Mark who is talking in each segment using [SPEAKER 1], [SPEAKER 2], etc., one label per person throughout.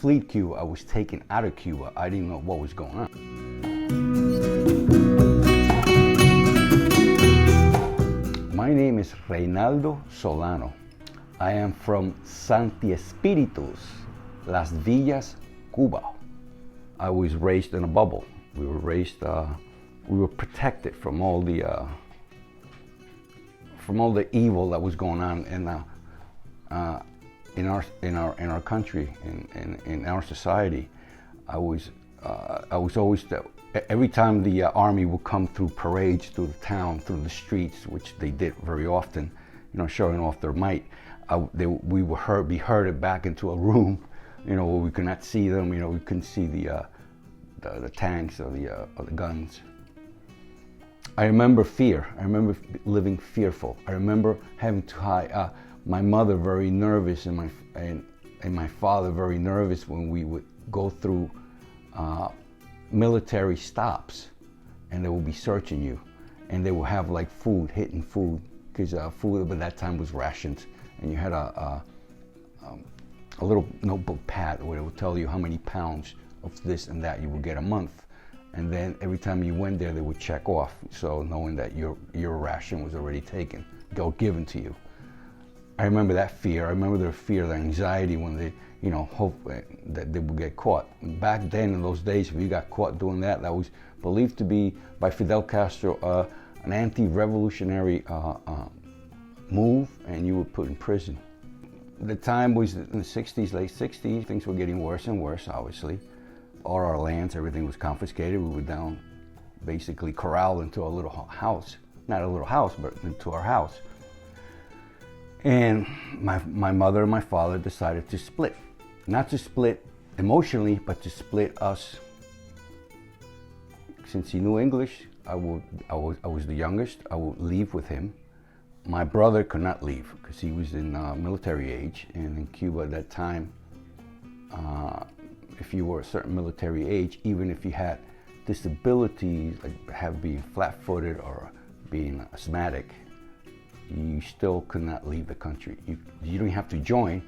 [SPEAKER 1] flee Cuba. I was taken out of Cuba. I didn't know what was going on. My name is Reynaldo Solano. I am from Santi Espíritus, Las Villas, Cuba. I was raised in a bubble. We were protected from all the evil that was going on in our country, in our society. I was always every time the army would come through parades through the town, through the streets, which they did very often, showing off their might. We would be herded back into a room, where we could not see them. We couldn't see the tanks or the guns. I remember fear. I remember living fearful. I remember having to hide. My mother very nervous and my father very nervous when we would go through military stops, and they would be searching you, and they would have like hidden food, because food at that time was rations, and you had a little notebook pad where it would tell you how many pounds of this and that you would get a month. And then every time you went there, they would check off, so knowing that your ration was already taken, given to you. I remember that fear. I remember their fear, the anxiety when they, hope that they would get caught. And back then, in those days, if you got caught doing that, that was believed to be by Fidel Castro an anti-revolutionary move, and you were put in prison. The time was in the 60s, late 60s. Things were getting worse and worse, obviously. All our lands, everything was confiscated. We were down, basically corralled into a little house. Not a little house, but into our house. And my mother and my father decided to split. Not to split emotionally, but to split us. Since he knew English, I was the youngest. I would leave with him. My brother could not leave because he was in military age, and in Cuba at that time, if you were a certain military age, even if you had disabilities, like being flat-footed or being asthmatic, you still could not leave the country. You don't have to join,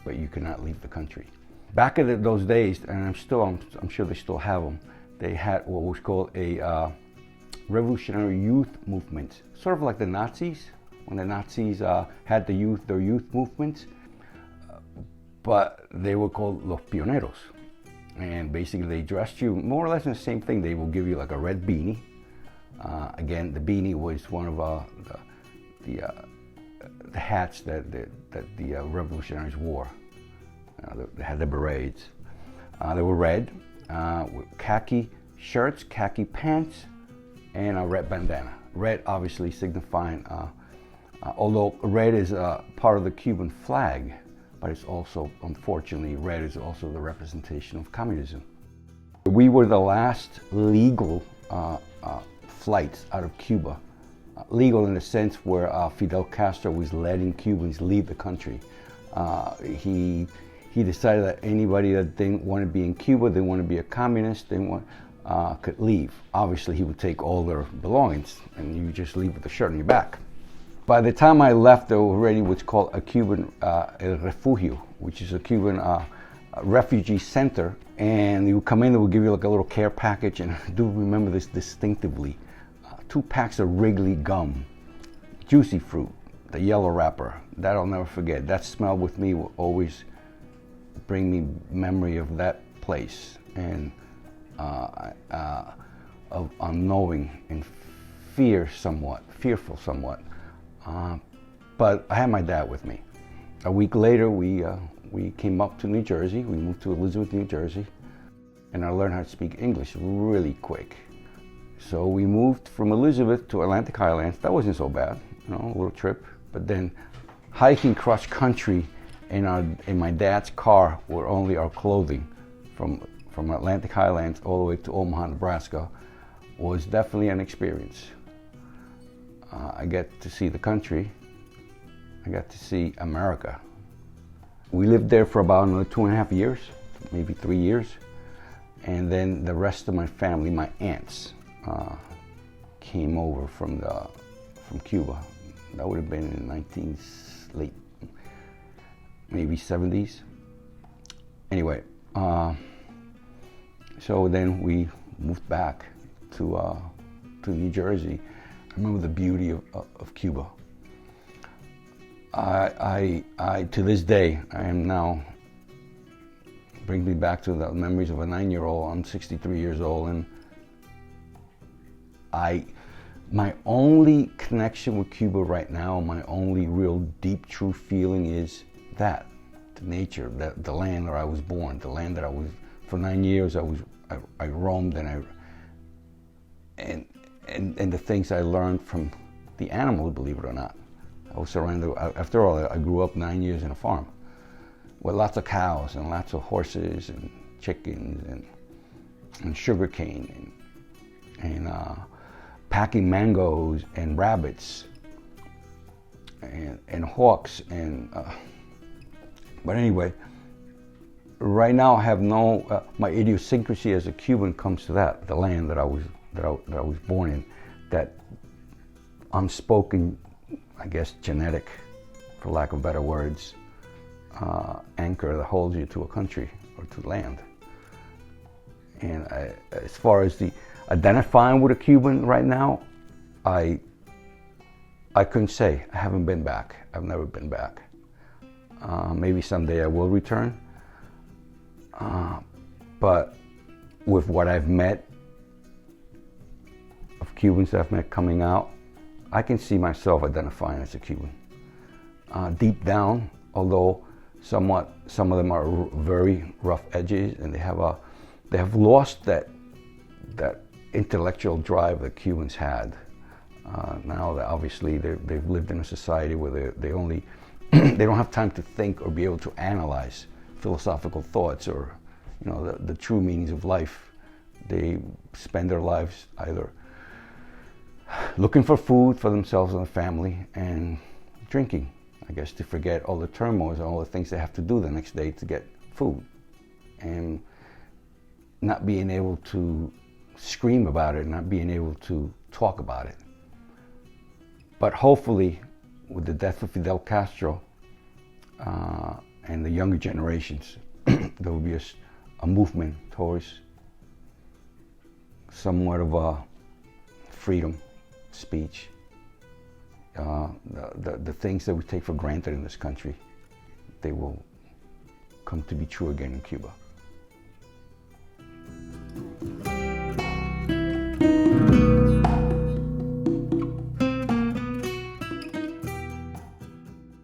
[SPEAKER 1] but you could not leave the country. Back in those days, and I'm sure they still have them, they had what was called a revolutionary youth movement, sort of like the Nazis, when the Nazis had their youth movements, but they were called Los Pioneros. And basically they dressed you more or less in the same thing. They will give you like a red beanie. Again, the beanie was one of the hats that the revolutionaries wore. They had the berets. They were red, with khaki shirts, khaki pants, and a red bandana. Red obviously signifying, although red is part of the Cuban flag, but it's also, unfortunately, red is also the representation of communism. We were the last legal flights out of Cuba. Legal in the sense where Fidel Castro was letting Cubans leave the country. He decided that anybody that didn't want to be in Cuba, didn't want to be a communist, could leave. Obviously, he would take all their belongings, and you just leave with the shirt on your back. By the time I left, there was already what's called a Cuban refugee, which is a Cuban refugee center. And you would come in, they would give you like a little care package, and I do remember this distinctively. 2 packs of Wrigley gum, juicy fruit, the yellow wrapper. That I'll never forget. That smell with me will always bring me memory of that place, and of unknowing and fearful somewhat. But I had my dad with me. A week later, we came up to New Jersey. We moved to Elizabeth, New Jersey, and I learned how to speak English really quick. So we moved from Elizabeth to Atlantic Highlands. That wasn't so bad, a little trip. But then hiking cross country in my dad's car with only our clothing from Atlantic Highlands all the way to Omaha, Nebraska, was definitely an experience. I got to see the country. I got to see America. We lived there for about another 2.5 years, maybe 3 years. And then the rest of my family, my aunts, came over from Cuba. That would have been in the late maybe 70s. Anyway, So then we moved back to New Jersey. I remember the beauty of Cuba. To this day, I am now, brings me back to the memories of a 9-year-old. I'm 63 years old, and my only connection with Cuba right now, my only real deep, true feeling is that, the nature, the land where I was born, the land that I was, for 9 years I roamed, and the things I learned from the animals, believe it or not. I was surrounded, after all, I grew up 9 years in a farm with lots of cows and lots of horses and chickens and sugar cane and packing mangoes and rabbits and hawks but anyway, right now I have no, my idiosyncrasy as a Cuban comes to that, the land that I was born in, that unspoken, I guess, genetic, for lack of better words, anchor that holds you to a country or to land. And as far as the identifying with a Cuban right now, I couldn't say. I haven't been back. I've never been back. Maybe someday I will return. But with what I've met, of Cubans that I've met coming out, I can see myself identifying as a Cuban. Deep down, although some of them are very rough edges, and they have lost that intellectual drive that Cubans had. Now that obviously they've lived in a society where they only they don't have time to think or be able to analyze philosophical thoughts or the true meanings of life. They spend their lives either looking for food for themselves and their family and drinking, I guess, to forget all the turmoils and all the things they have to do the next day to get food, and not being able to scream about it, not being able to talk about it. But hopefully, with the death of Fidel Castro and the younger generations, there will be a movement towards somewhat of a freedom speech. The things that we take for granted in this country, they will come to be true again in Cuba.